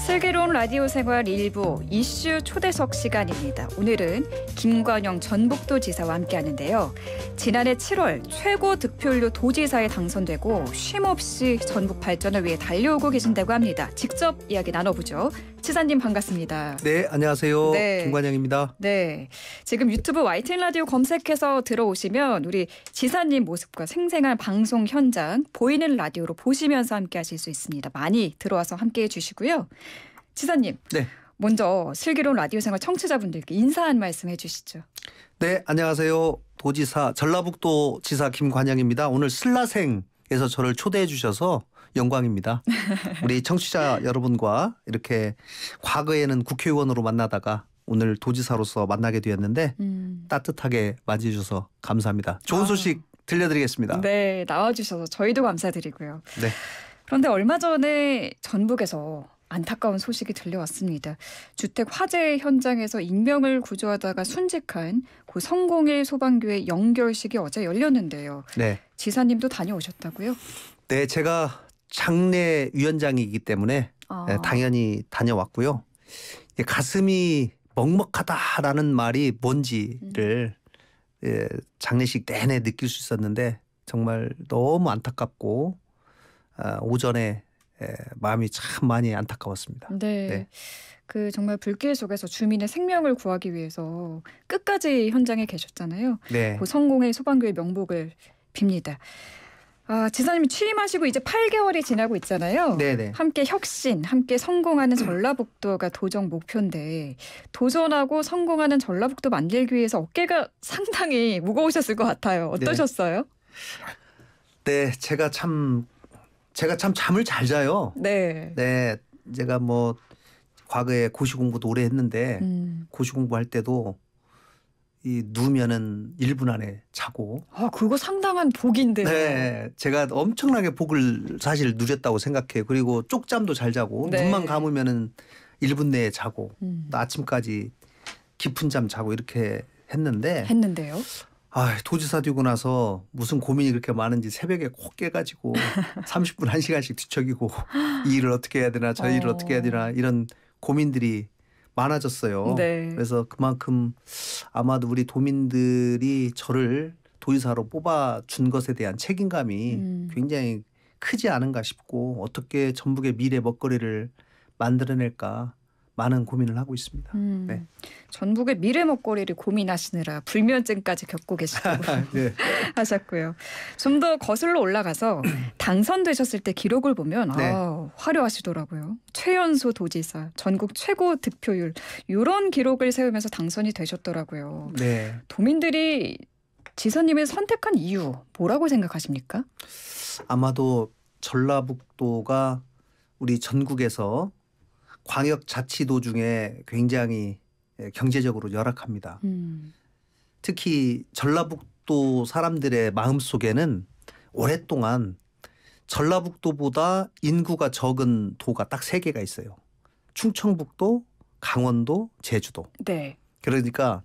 슬기로운 라디오 생활 일부 이슈 초대석 시간입니다. 오늘은 김관영 전북도지사와 함께하는데요. 지난해 7월 최고 득표율로 도지사에 당선되고 쉼없이 전북 발전을 위해 달려오고 계신다고 합니다. 직접 이야기 나눠보죠. 지사님 반갑습니다. 네, 안녕하세요. 네. 김관영입니다. 네, 지금 유튜브 YTN 라디오 검색해서 들어오시면 우리 지사님 모습과 생생한 방송 현장 보이는 라디오로 보시면서 함께하실 수 있습니다. 많이 들어와서 함께해 주시고요. 지사님, 네. 먼저 슬기로운 라디오 생활 청취자분들께 인사 한 말씀 해주시죠. 네, 안녕하세요. 도지사 전라북도 지사 김관영입니다. 오늘 슬라생에서 저를 초대해 주셔서 영광입니다. 우리 청취자 여러분과 이렇게 과거에는 국회의원으로 만나다가 오늘 도지사로서 만나게 되었는데 따뜻하게 맞이해주셔서 감사합니다. 좋은 소식 들려드리겠습니다. 네, 나와주셔서 저희도 감사드리고요. 네. 그런데 얼마 전에 전북에서 안타까운 소식이 들려왔습니다. 주택 화재 현장에서 인명을 구조하다가 순직한 고 성공일 소방교회 영결식이 어제 열렸는데요. 네. 지사님도 다녀오셨다고요? 네, 제가 장례 위원장이기 때문에 당연히 다녀왔고요. 가슴이 먹먹하다라는 말이 뭔지를 장례식 내내 느낄 수 있었는데 정말 너무 안타깝고 오전에 마음이 참 많이 안타까웠습니다. 네. 네. 그 정말 불길 속에서 주민의 생명을 구하기 위해서 끝까지 현장에 계셨잖아요. 네. 그 성공의 소방교회 명복을 빕니다. 지사님이 취임하시고 이제 8개월이 지나고 있잖아요. 네네. 함께 혁신, 함께 성공하는 전라북도가 도정 목표인데 도전하고 성공하는 전라북도 만들기 위해서 어깨가 상당히 무거우셨을 것 같아요. 어떠셨어요? 네, 제가 참 잠을 잘 자요. 네. 네, 제가 뭐 과거에 고시 공부도 오래 했는데 고시 공부할 때도 이 누우면은 1분 안에 자고. 그거 상당한 복인데요. 네, 제가 엄청나게 복을 사실 누렸다고 생각해요. 그리고 쪽잠도 잘 자고 네. 눈만 감으면은 1분 내에 자고 또 아침까지 깊은 잠 자고 이렇게 했는데요. 도지사 되고 나서 무슨 고민이 그렇게 많은지 새벽에 꼭 깨가지고 30분 1시간씩 뒤척이고 이 일을 어떻게 해야 되나 저 일을 어떻게 해야 되나 이런 고민들이 많아졌어요. 네. 그래서 그만큼 아마도 우리 도민들이 저를 도지사로 뽑아준 것에 대한 책임감이 굉장히 크지 않은가 싶고 어떻게 전북의 미래 먹거리를 만들어낼까 많은 고민을 하고 있습니다. 네. 전북의 미래 먹거리를 고민하시느라 불면증까지 겪고 계시다고 네. 하셨고요. 좀 더 거슬러 올라가서 당선되셨을 때 기록을 보면 네. 화려하시더라고요. 최연소 도지사, 전국 최고 득표율 이런 기록을 세우면서 당선이 되셨더라고요. 네. 도민들이 지사님을 선택한 이유 뭐라고 생각하십니까? 아마도 전라북도가 우리 전국에서 광역자치도 중에 굉장히 경제적으로 열악합니다. 특히 전라북도 사람들의 마음속에는 오랫동안 전라북도보다 인구가 적은 도가 딱 3개가 있어요. 충청북도, 강원도, 제주도. 네. 그러니까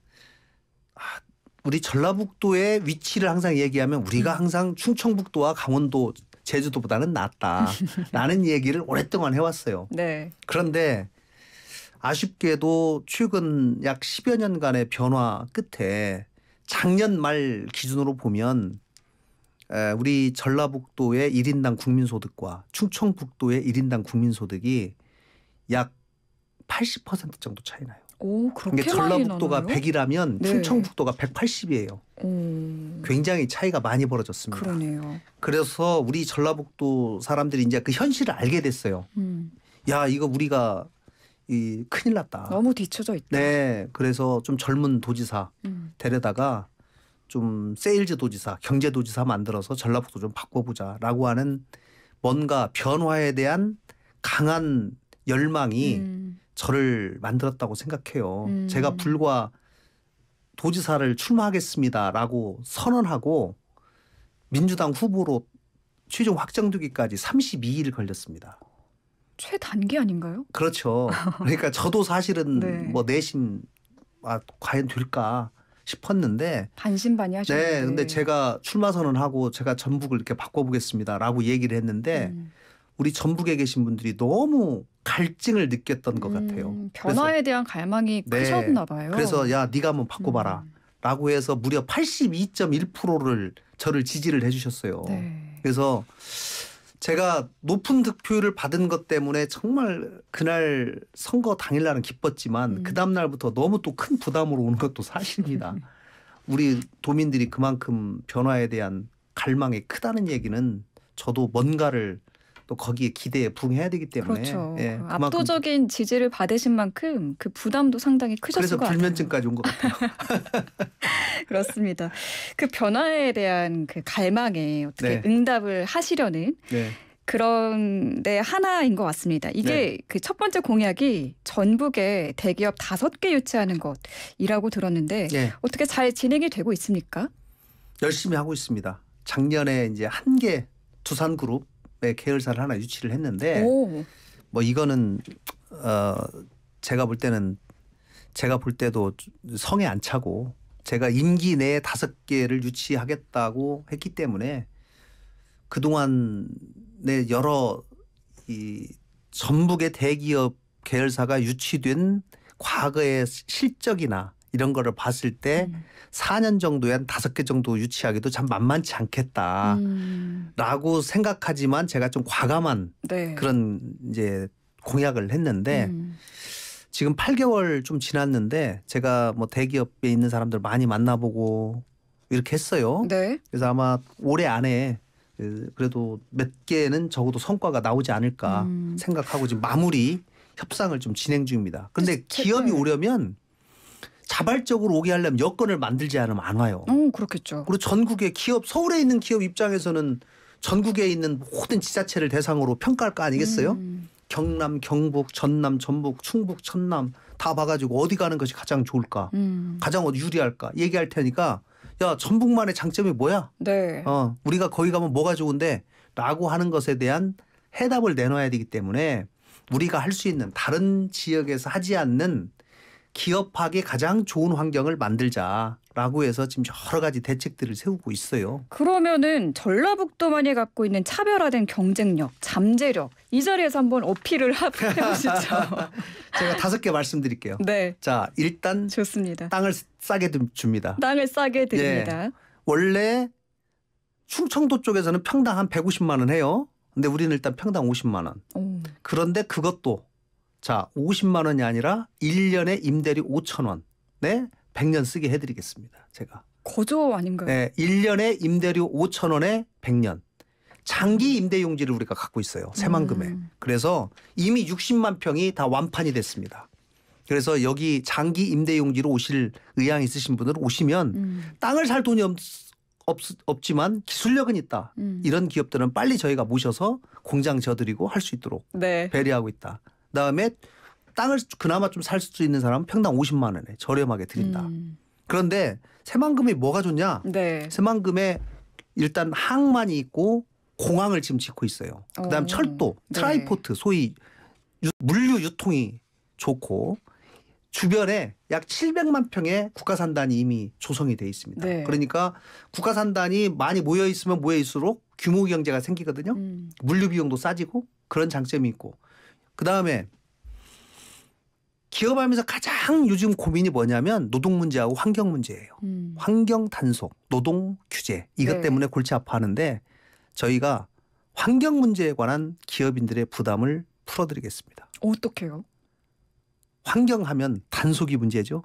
우리 전라북도의 위치를 항상 얘기하면 우리가 항상 충청북도와 강원도 제주도보다는 낫다라는 얘기를 오랫동안 해왔어요. 네. 그런데 아쉽게도 최근 약 10여 년간의 변화 끝에 작년 말 기준으로 보면 우리 전라북도의 1인당 국민소득과 충청북도의 1인당 국민소득이 약 80% 정도 차이 나요. 그렇게 그러니까 많이 전라북도가 나나요? 100이라면 네. 충청북도가 180이에요. 굉장히 차이가 많이 벌어졌습니다. 그러네요. 그래서 우리 전라북도 사람들이 이제 그 현실을 알게 됐어요. 야, 이거 우리가 큰일 났다. 너무 뒤쳐져 있다. 네, 그래서 좀 젊은 도지사 데려다가 좀 세일즈 도지사, 경제 도지사 만들어서 전라북도 좀 바꿔보자라고 하는 뭔가 변화에 대한 강한 열망이 저를 만들었다고 생각해요. 제가 불과 도지사를 출마하겠습니다라고 선언하고 민주당 후보로 최종 확정되기까지 32일 걸렸습니다. 최단기 아닌가요? 그렇죠. 그러니까 저도 사실은 네. 뭐 내심 과연 될까 싶었는데 반신반의 하셨는데. 네, 근데 제가 출마 선언하고 제가 전북을 이렇게 바꿔보겠습니다라고 얘기를 했는데 우리 전북에 계신 분들이 너무 갈증을 느꼈던 것 같아요. 변화에 대한 갈망이 네. 크셨나 봐요. 그래서 야 네가 한번 바꿔봐라 라고 해서 무려 82.1%를 저를 지지를 해주셨어요. 네. 그래서 제가 높은 득표율을 받은 것 때문에 정말 그날 선거 당일날은 기뻤지만 그 다음날부터 너무 또 큰 부담으로 오는 것도 사실입니다. 우리 도민들이 그만큼 변화에 대한 갈망이 크다는 얘기는 저도 뭔가를 또 거기에 기대에 부응해야 되기 때문에 그렇죠. 예, 그 그만큼 압도적인 지지를 받으신 만큼 그 부담도 상당히 크셨을 그래서 것 같아요. 불면증까지 온 것 같아요. 그렇습니다. 그 변화에 대한 그 갈망에 어떻게 네. 응답을 하시려는 네. 그런데 하나인 것 같습니다. 이게 네. 그 첫 번째 공약이 전북에 대기업 5개 유치하는 것이라고 들었는데 예, 어떻게 잘 진행이 되고 있습니까? 열심히 하고 있습니다. 작년에 이제 한 개 두산그룹의 계열사를 하나 유치를 했는데 오, 뭐 이거는 제가 볼 때도 성에 안 차고 제가 임기 내에 5개를 유치하겠다고 했기 때문에 그동안의 여러 이 전북의 대기업 계열사가 유치된 과거의 실적이나 이런 거를 봤을 때 4년 정도에 한 5개 정도 유치하기도 참 만만치 않겠다라고 생각하지만 제가 좀 과감한 네. 그런 이제 공약을 했는데 지금 8개월 좀 지났는데 제가 뭐 대기업에 있는 사람들 많이 만나보고 이렇게 했어요. 네. 그래서 아마 올해 안에 그래도 몇 개는 적어도 성과가 나오지 않을까 생각하고 지금 마무리 협상을 좀 진행 중입니다. 그런데 기업이 오려면 자발적으로 오게 하려면 여건을 만들지 않으면 안 와요. 그렇겠죠. 그리고 전국의 기업, 서울에 있는 기업 입장에서는 전국에 있는 모든 지자체를 대상으로 평가할 거 아니겠어요? 경남, 경북, 전남, 전북, 충북, 천남 다 봐가지고 어디 가는 것이 가장 좋을까? 가장 어디 유리할까? 얘기할 테니까 야 전북만의 장점이 뭐야? 네. 우리가 거기 가면 뭐가 좋은데? 라고 하는 것에 대한 해답을 내놔야 되기 때문에 우리가 할 수 있는 다른 지역에서 하지 않는 기업하기 가장 좋은 환경을 만들자라고 해서 지금 여러 가지 대책들을 세우고 있어요. 그러면은 전라북도만이 갖고 있는 차별화된 경쟁력, 잠재력 이 자리에서 한번 어필을 해보시죠. 제가 5개 말씀드릴게요. 네. 자, 일단 좋습니다. 땅을 싸게 줍니다. 땅을 싸게 드립니다. 원래 충청도 쪽에서는 평당 한 150만 원 해요. 근데 우리는 일단 평당 50만 원. 그런데 그것도 자 50만 원이 아니라 1년에 임대료 5천 원에 100년 쓰게 해드리겠습니다. 제가. 거저 아닌가요? 네, 1년에 임대료 5천 원에 100년. 장기 임대용지를 우리가 갖고 있어요. 새만금에. 그래서 이미 60만 평이 다 완판이 됐습니다. 그래서 여기 장기 임대용지로 오실 의향 있으신 분들은 오시면 땅을 살 돈이 없지만 기술력은 있다. 이런 기업들은 빨리 저희가 모셔서 공장 지어드리고 할 수 있도록 네. 배려하고 있다. 그다음에 땅을 그나마 좀 살 수 있는 사람은 평당 50만 원에 저렴하게 드린다. 그런데 새만금이 뭐가 좋냐? 네. 새만금에 일단 항만이 있고 공항을 지금 짓고 있어요. 그다음 철도, 네. 트라이포트, 소위 물류 유통이 좋고 주변에 약 700만 평의 국가산단이 이미 조성이 돼 있습니다. 네. 그러니까 국가산단이 많이 모여 있으면 모여있을수록 규모 경제가 생기거든요. 물류 비용도 싸지고 그런 장점이 있고 그다음에 기업하면서 가장 요즘 고민이 뭐냐면 노동 문제하고 환경 문제예요. 환경 단속, 노동 규제 이것 네. 때문에 골치 아파하는데 저희가 환경 문제에 관한 기업인들의 부담을 풀어드리겠습니다. 어떻게요? 환경하면 단속이 문제죠.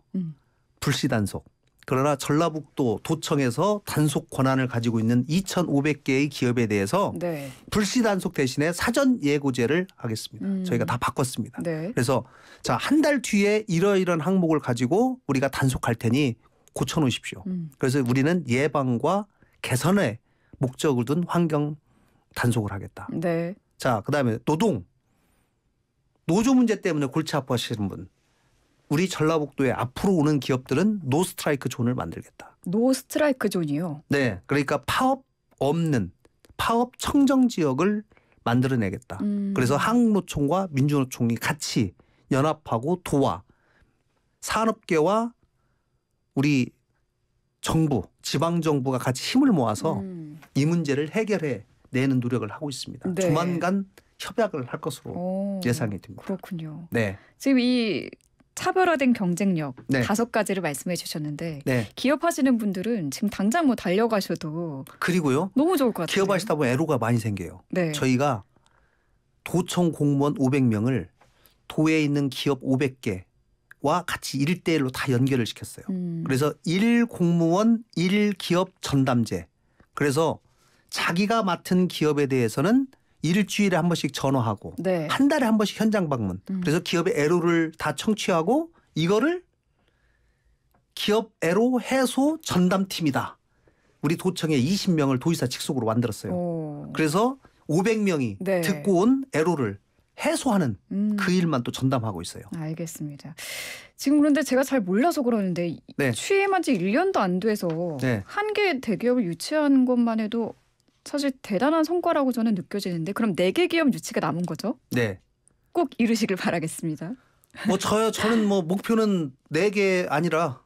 불시 단속. 그러나 전라북도 도청에서 단속 권한을 가지고 있는 2,500개의 기업에 대해서 네. 불시 단속 대신에 사전 예고제를 하겠습니다. 저희가 다 바꿨습니다. 네. 그래서 자, 한 달 뒤에 이러이러한 항목을 가지고 우리가 단속할 테니 고쳐놓으십시오. 그래서 우리는 예방과 개선의 목적을 둔 환경 단속을 하겠다. 네. 자, 그다음에 노조 문제 때문에 골치 아파하시는 분. 우리 전라북도에 앞으로 오는 기업들은 노 스트라이크 존을 만들겠다. 노 스트라이크 존이요. 네. 그러니까 파업 없는 파업 청정 지역을 만들어내겠다. 그래서 한국노총과 민주노총이 같이 연합하고 도와 산업계와 우리 정부, 지방정부가 같이 힘을 모아서 이 문제를 해결해 내는 노력을 하고 있습니다. 네. 조만간 협약을 할 것으로 예상이 됩니다. 그렇군요. 네. 지금 이 차별화된 경쟁력 네. 5가지를 말씀해 주셨는데 네. 기업하시는 분들은 지금 당장 뭐 달려가셔도 그리고요. 너무 좋을 것 같아요. 기업하시다 보면 애로가 많이 생겨요. 네. 저희가 도청 공무원 500명을 도에 있는 기업 500개와 같이 1대1로 다 연결을 시켰어요. 그래서 1공무원 1기업 전담제. 그래서 자기가 맡은 기업에 대해서는 일주일에 한 번씩 전화하고 네. 한 달에 한 번씩 현장 방문. 그래서 기업의 애로를 다 청취하고 이거를 기업 애로 해소 전담팀이다. 우리 도청에 20명을 도지사 직속으로 만들었어요. 그래서 500명이 네. 듣고 온 애로를 해소하는 그 일만 또 전담하고 있어요. 알겠습니다. 지금 그런데 제가 잘 몰라서 그러는데 네. 취임한 지 1년도 안 돼서 네. 한 개 대기업을 유치한 것만 해도 사실 대단한 성과라고 저는 느껴지는데 그럼 4개 기업 유치가 남은 거죠? 네. 꼭 이루시길 바라겠습니다. 뭐 저는 뭐 목표는 4개 아니라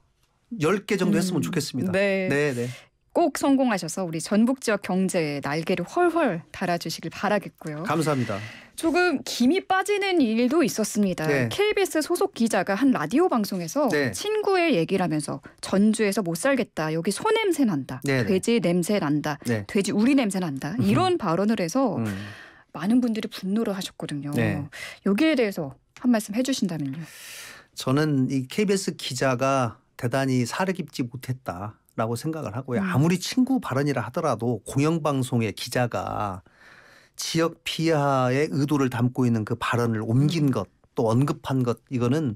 10개 정도 했으면 좋겠습니다. 네. 네, 네. 꼭 성공하셔서 우리 전북 지역 경제에 날개를 훨훨 달아주시길 바라겠고요. 감사합니다. 조금 김이 빠지는 일도 있었습니다. 네. KBS 소속 기자가 한 라디오 방송에서 네. 친구의 얘기를 하면서 전주에서 못 살겠다. 여기 소 냄새 난다. 네, 네. 돼지 냄새 난다. 네. 돼지 우리 냄새 난다. 이런 발언을 해서 음. 많은 분들이 분노를 하셨거든요. 네. 여기에 대해서 한 말씀 해주신다면요. 저는 이 KBS 기자가 대단히 사려 깊지 못했다라고 생각을 하고요. 아무리 친구 발언이라 하더라도 공영방송의 기자가 지역 비하의 의도를 담고 있는 그 발언을 옮긴 것 또 언급한 것 이거는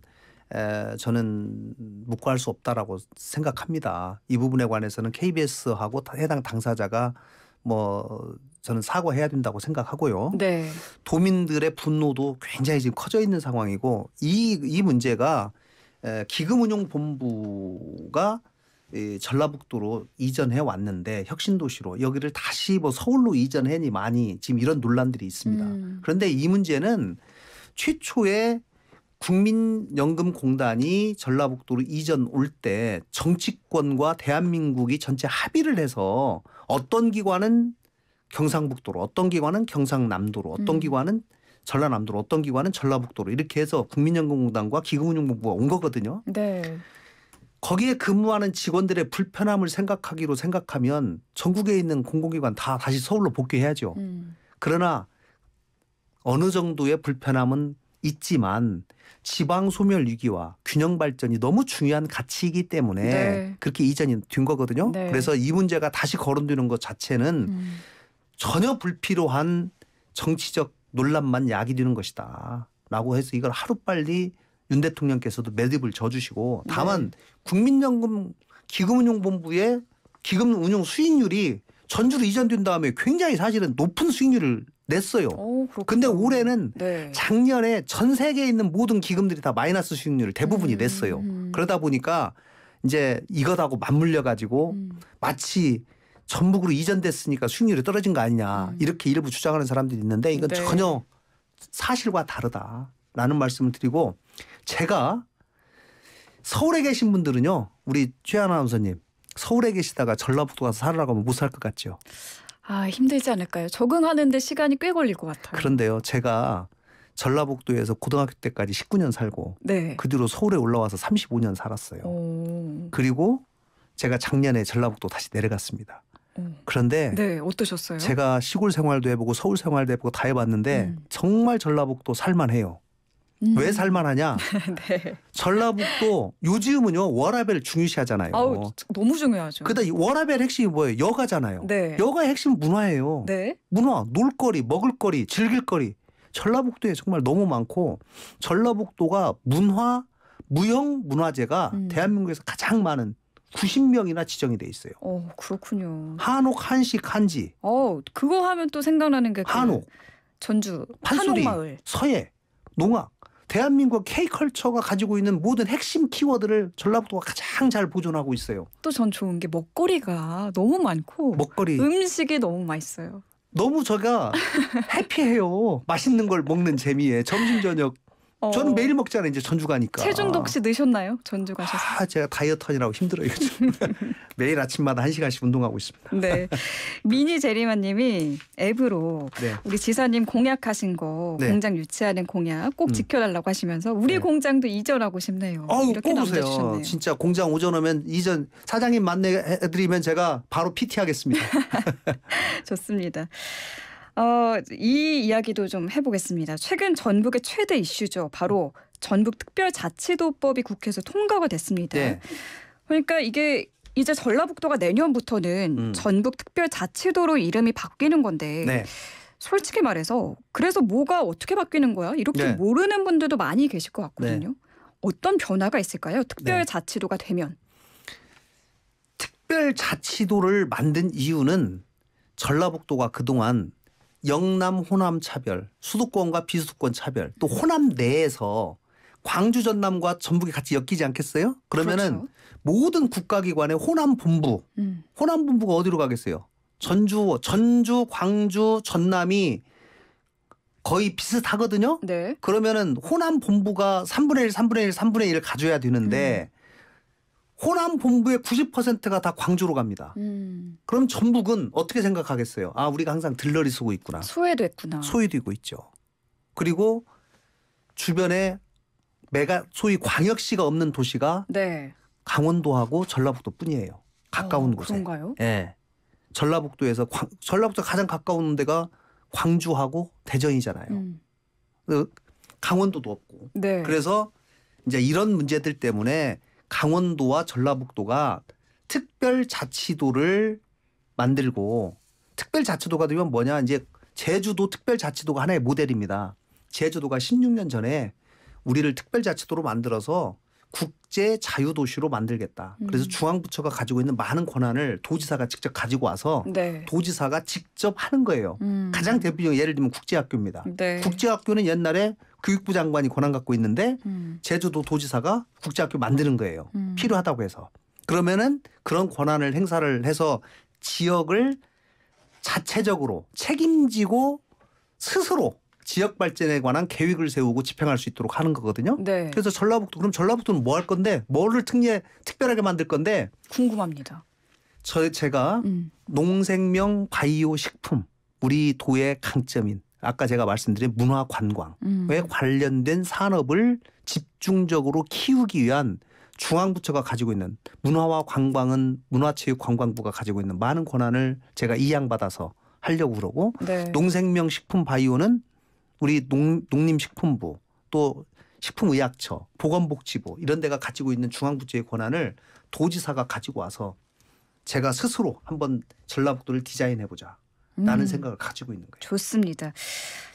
저는 묵과할 수 없다라고 생각합니다. 이 부분에 관해서는 KBS하고 해당 당사자가 뭐 저는 사과해야 된다고 생각하고요. 네. 도민들의 분노도 굉장히 지금 커져 있는 상황이고 이 문제가 기금운용본부가 전라북도로 이전해 왔는데 혁신도시로 여기를 다시 뭐 서울로 이전해니 많이 지금 이런 논란들이 있습니다. 그런데 이 문제는 최초에 국민연금공단이 전라북도로 이전 올 때 정치권과 대한민국이 전체 합의를 해서 어떤 기관은 경상북도로 어떤 기관은 경상남도로 어떤 기관은 전라남도로 어떤 기관은 전라북도로 이렇게 해서 국민연금공단과 기금운용본부가 온 거거든요. 네. 거기에 근무하는 직원들의 불편함을 생각하면 전국에 있는 공공기관 다 다시 서울로 복귀해야죠. 그러나 어느 정도의 불편함은 있지만 지방 소멸 위기와 균형 발전이 너무 중요한 가치이기 때문에 네. 그렇게 이전이 된 거거든요. 네. 그래서 이 문제가 다시 거론되는 것 자체는 전혀 불필요한 정치적 논란만 야기되는 것이다 라고 해서 이걸 하루빨리 윤 대통령께서도 매듭을 져주시고 다만 네. 국민연금 기금운용본부의 기금운용 수익률이 전주로 이전된 다음에 굉장히 사실은 높은 수익률을 냈어요. 근데 올해는 네. 작년에 전 세계에 있는 모든 기금들이 다 마이너스 수익률을 대부분이 냈어요. 그러다 보니까 이제 이것하고 맞물려 가지고 마치 전북으로 이전됐으니까 수익률이 떨어진 거 아니냐 이렇게 일부 주장하는 사람들이 있는데 이건 네. 전혀 사실과 다르다라는 말씀을 드리고 제가 서울에 계신 분들은요. 우리 최 아나운서님 서울에 계시다가 전라북도 가서 살으라고 하면 못 살 것 같죠. 아, 힘들지 않을까요? 적응하는데 시간이 꽤 걸릴 것 같아요. 그런데요. 제가 전라북도에서 고등학교 때까지 19년 살고 네. 그 뒤로 서울에 올라와서 35년 살았어요. 그리고 제가 작년에 전라북도 다시 내려갔습니다. 그런데 네, 어떠셨어요? 제가 시골 생활도 해보고 서울 생활도 해보고 다 해봤는데 정말 전라북도 살만해요. 왜 살만하냐? 네. 전라북도 요즘은요 워라밸 중요시하잖아요. 아우, 너무 중요하죠. 그다 워라밸 핵심이 뭐예요? 여가잖아요. 네. 여가의 핵심 문화예요. 네. 문화, 놀거리, 먹을거리, 즐길거리. 전라북도에 정말 너무 많고 전라북도가 문화, 무형 문화재가 대한민국에서 가장 많은 90명이나 지정이 돼 있어요. 그렇군요. 한옥, 한식, 한지. 그거 하면 또 생각나는 게 한옥, 전주 판소리, 한옥마을. 서예, 농악. 대한민국 K컬처가 가지고 있는 모든 핵심 키워드를 전라북도가 가장 잘 보존하고 있어요. 또 전 좋은 게 먹거리가 너무 많고 먹거리. 음식이 너무 맛있어요. 너무 제가 해피해요. 맛있는 걸 먹는 재미에 점심 저녁 저는 매일 먹잖아요. 이제 전주 가니까. 체중도 혹시 넣으셨나요? 전주 가셔서. 제가 다이어트 하느라고 힘들어요. 매일 아침마다 1시간씩 운동하고 있습니다. 네. 미니 제리마님이 앱으로 네. 우리 지사님 공약하신 거 네. 공장 유치하는 공약 꼭 지켜달라고 하시면서 우리 네. 공장도 이전하고 싶네요. 이렇게 꼭 오세요. 남겨주셨네요. 진짜 공장 오전하면 이전 사장님 만나드리면 제가 바로 PT 하겠습니다. 좋습니다. 이 이야기도 좀 해보겠습니다. 최근 전북의 최대 이슈죠. 바로 전북특별자치도법이 국회에서 통과가 됐습니다. 네. 그러니까 이게 이제 전라북도가 내년부터는 전북특별자치도로 이름이 바뀌는 건데 네. 솔직히 말해서 그래서 뭐가 어떻게 바뀌는 거야? 이렇게 네. 모르는 분들도 많이 계실 것 같거든요. 어떤 변화가 있을까요? 특별자치도가 되면. 특별자치도를 만든 이유는 전라북도가 그동안 영남 호남 차별, 수도권과 비수도권 차별, 또 호남 내에서 광주 전남과 전북이 같이 엮이지 않겠어요? 그러면은 그렇죠. 모든 국가기관의 호남 본부, 호남 본부가 어디로 가겠어요? 전주, 광주, 전남이 거의 비슷하거든요. 네. 그러면은 호남 본부가 3분의 1, 3분의 1, 3분의 1을 가져야 되는데 호남 본부의 90%가 다 광주로 갑니다. 그럼 전북은 어떻게 생각하겠어요? 우리가 항상 들러리 쓰고 있구나. 소외됐구나. 소외되고 있죠. 그리고 주변에 소위 광역시가 없는 도시가 네. 강원도하고 전라북도뿐이에요. 가까운 곳에. 그런가요? 예. 전라북도에서 전라북도 가장 가까운 데가 광주하고 대전이잖아요. 강원도도 없고. 네. 그래서 이제 이런 문제들 때문에 강원도와 전라북도가 특별자치도를 만들고 특별자치도가 되면 뭐냐 이제 제주도 특별자치도가 하나의 모델입니다. 제주도가 16년 전에 우리를 특별자치도로 만들어서 국제 자유도시로 만들겠다. 그래서 중앙부처가 가지고 있는 많은 권한을 도지사가 직접 가지고 와서 네. 도지사가 직접 하는 거예요. 가장 대표적인 예를 들면 국제학교입니다. 네. 국제학교는 옛날에 교육부 장관이 권한 갖고 있는데 제주도 도지사가 국제학교 만드는 거예요. 필요하다고 해서. 그러면은 그런 권한을 행사를 해서 지역을 자체적으로 책임지고 스스로 지역 발전에 관한 계획을 세우고 집행할 수 있도록 하는 거거든요. 네. 그래서 그럼 전라북도는 뭐 할 건데 뭐를 특별하게 만들 건데 궁금합니다. 제가 농생명 바이오 식품 우리 도의 강점인 아까 제가 말씀드린 문화 관광에 관련된 산업을 집중적으로 키우기 위한 중앙부처가 가지고 있는 문화와 관광은 문화체육관광부가 가지고 있는 많은 권한을 제가 이양받아서 하려고 그러고 네. 농생명 식품 바이오는 우리 농림식품부 또 식품의약처 보건복지부 이런 데가 가지고 있는 중앙부처의 권한을 도지사가 가지고 와서 제가 스스로 한번 전라북도를 디자인해보자 라는 생각을 가지고 있는 거예요. 좋습니다.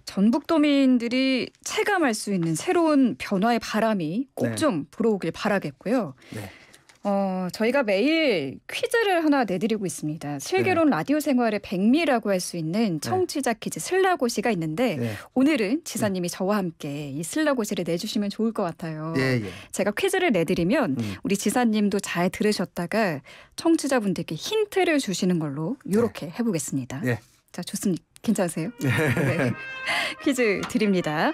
전북도민들이 체감할 수 있는 새로운 변화의 바람이 꼭 좀 불어오길 바라겠고요. 네. 저희가 매일 퀴즈를 하나 내드리고 있습니다. 슬기로운 라디오 생활의 백미라고 할 수 있는 청취자 퀴즈 슬라고시가 있는데 오늘은 지사님이 저와 함께 이 슬라고시를 내주시면 좋을 것 같아요. 제가 퀴즈를 내드리면 우리 지사님도 잘 들으셨다가 청취자분들께 힌트를 주시는 걸로 이렇게 해보겠습니다. 자, 좋습니다. 괜찮으세요? 네. 퀴즈 드립니다.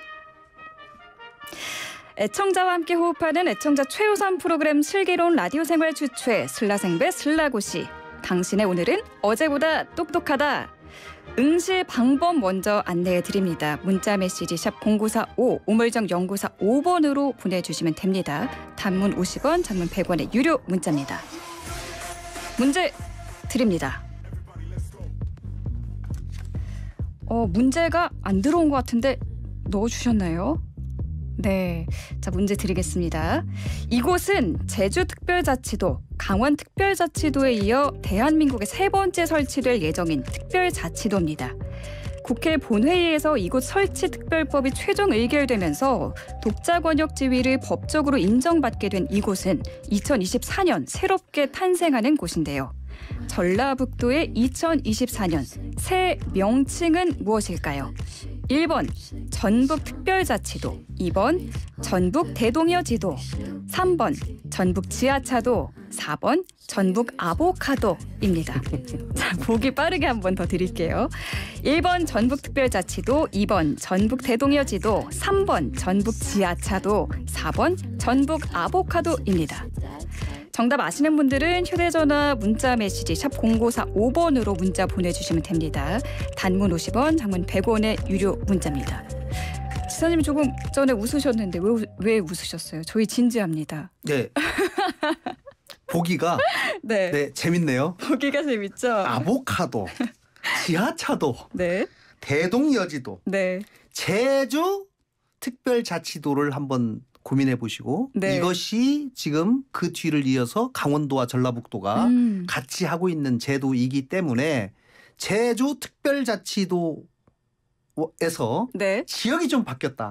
애청자와 함께 호흡하는 애청자 최우선 프로그램 슬기로운 라디오 생활 주최 슬라생배 슬라고시. 당신의 오늘은 어제보다 똑똑하다. 응시 방법 먼저 안내해 드립니다. 문자 메시지 샵 0945 우물정 연구사 5번으로 보내주시면 됩니다. 단문 50원, 장문 100원의 유료 문자입니다. 문제 드립니다. 문제가 안 들어온 것 같은데 넣어주셨나요? 네, 자 문제 드리겠습니다. 이곳은 제주특별자치도, 강원특별자치도에 이어 대한민국의 세 번째 설치될 예정인 특별자치도입니다. 국회 본회의에서 이곳 설치특별법이 최종 의결되면서 독자권역 지위를 법적으로 인정받게 된 이곳은 2024년 새롭게 탄생하는 곳인데요. 전라북도의 2024년 새 명칭은 무엇일까요? 1번 전북특별자치도, 2번 전북대동여지도, 3번 전북지하차도, 4번 전북 아보카도입니다. 자, 보기 빠르게 한 번 더 드릴게요. 1번 전북특별자치도, 2번 전북대동여지도, 3번 전북지하차도, 4번 전북 아보카도입니다. 정답 아시는 분들은 휴대전화 문자메시지 샵 0945번으로 문자 보내주시면 됩니다. 단문 50원, 장문 100원의 유료 문자입니다. 지사님 조금 전에 웃으셨는데 왜 웃으셨어요? 저희 진지합니다. 네. 보기가 네. 네, 재밌네요. 보기가 재밌죠? 아보카도, 지하차도, 네. 대동여지도, 네. 제주 특별자치도를 한번 고민해 보시고 네. 이것이 지금 그 뒤를 이어서 강원도와 전라북도가 같이 하고 있는 제도이기 때문에 제주 특별자치도에서 네. 지역이 좀 바뀌었다.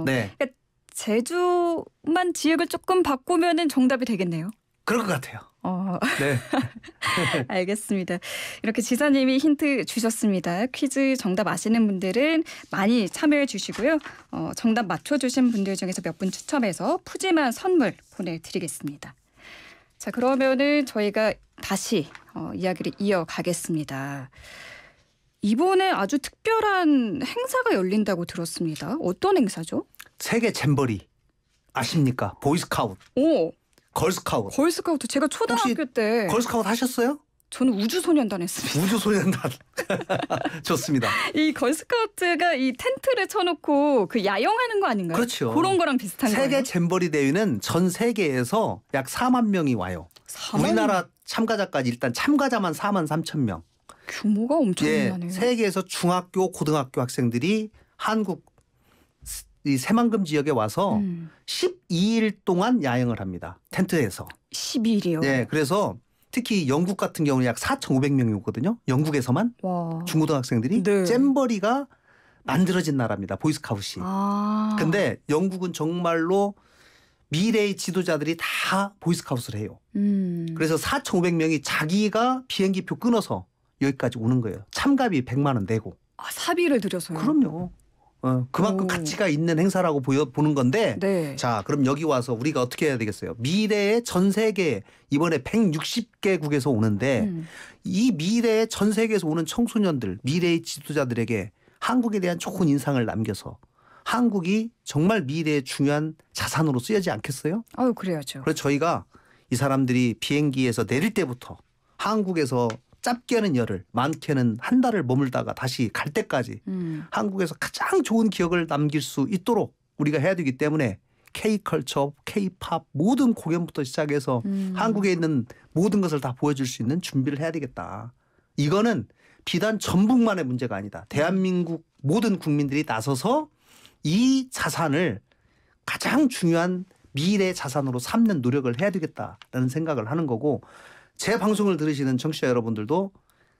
네, 그러니까 제주만 지역을 조금 바꾸면은 정답이 되겠네요. 그럴 것 같아요. 네. 알겠습니다. 이렇게 지사님이 힌트 주셨습니다. 퀴즈 정답 아시는 분들은 많이 참여해 주시고요. 정답 맞춰주신 분들 중에서 몇 분 추첨해서 푸짐한 선물 보내드리겠습니다. 자, 그러면은 저희가 다시 이야기를 이어가겠습니다. 이번에 아주 특별한 행사가 열린다고 들었습니다. 어떤 행사죠? 세계 잼버리 아십니까? 보이스카우트, 오, 걸스카우트. 걸스카우트. 제가 초등학교 때 걸스카우트 하셨어요? 저는 우주소년단 했습니다. 우주소년단. 좋습니다. 이 걸스카우트가 이 텐트를 쳐놓고 그 야영하는 거 아닌가요? 그렇죠. 그런 거랑 비슷한 거예요. 세계 잼버리 대회는 전 세계에서 약 4만 명이 와요. 4만 우리나라 참가자까지 일단 참가자만 4만 3천 명. 규모가 엄청나네요. 세계에서 중학교, 고등학교 학생들이 한국 이 새만금 지역에 와서 12일 동안 야영을 합니다. 텐트에서. 12일이요? 네, 그래서 특히 영국 같은 경우는 약 4,500명이 오거든요. 영국에서만 와. 중고등학생들이 네. 잼버리가 만들어진 나라입니다. 보이스카웃이. 근데 영국은 정말로 미래의 지도자들이 다 보이스카웃을 해요. 그래서 4,500명이 자기가 비행기표 끊어서 여기까지 오는 거예요. 참가비 100만 원 내고. 사비를 들여서요? 그럼요. 그만큼 가치가 있는 행사라고 보는 건데 네. 자, 그럼 여기 와서 우리가 어떻게 해야 되겠어요? 미래의 전 세계 이번에 160개국에서 오는데 이 미래의 전 세계에서 오는 청소년들, 미래의 지도자들에게 한국에 대한 좋은 인상을 남겨서 한국이 정말 미래의 중요한 자산으로 쓰여지 않겠어요? 아유, 그래야죠. 그래서 저희가 이 사람들이 비행기에서 내릴 때부터 한국에서 짧게는 열흘, 많게는 한 달을 머물다가 다시 갈 때까지 한국에서 가장 좋은 기억을 남길 수 있도록 우리가 해야 되기 때문에 K컬처, K팝 모든 공연부터 시작해서 한국에 있는 모든 것을 다 보여줄 수 있는 준비를 해야 되겠다. 이거는 비단 전북만의 문제가 아니다. 대한민국 모든 국민들이 나서서 이 자산을 가장 중요한 미래 자산으로 삼는 노력을 해야 되겠다라는 생각을 하는 거고 제 방송을 들으시는 청취자 여러분들도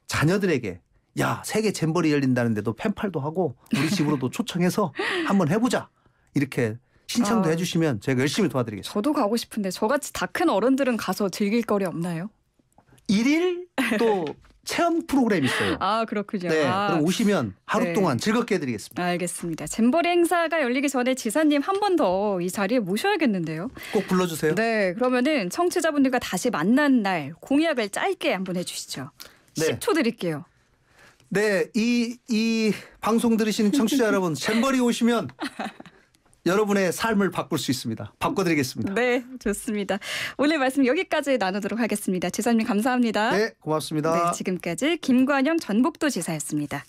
자녀들에게 야, 세계 잼버리 열린다는데도 펜팔도 하고 우리 집으로도 초청해서 한번 해보자. 이렇게 신청도 해주시면 제가 열심히 도와드리겠습니다. 저도 가고 싶은데 저같이 다 큰 어른들은 가서 즐길 거리 없나요? 1일 또 체험 프로그램 있어요. 그렇군요. 네, 그럼 오시면 하루 네. 동안 즐겁게 해드리겠습니다. 알겠습니다. 잼버리 행사가 열리기 전에 지사님 한 번 더 이 자리에 모셔야겠는데요. 꼭 불러주세요. 네, 그러면은 청취자분들과 다시 만난 날 공약을 짧게 한번 해주시죠. 네. 10초 드릴게요. 네, 이 방송 들으시는 청취자 여러분, 잼버리 오시면 여러분의 삶을 바꿀 수 있습니다. 바꿔드리겠습니다. 네, 좋습니다. 오늘 말씀 여기까지 나누도록 하겠습니다. 지사님 감사합니다. 네, 고맙습니다. 네, 지금까지 김관영 전북도지사였습니다.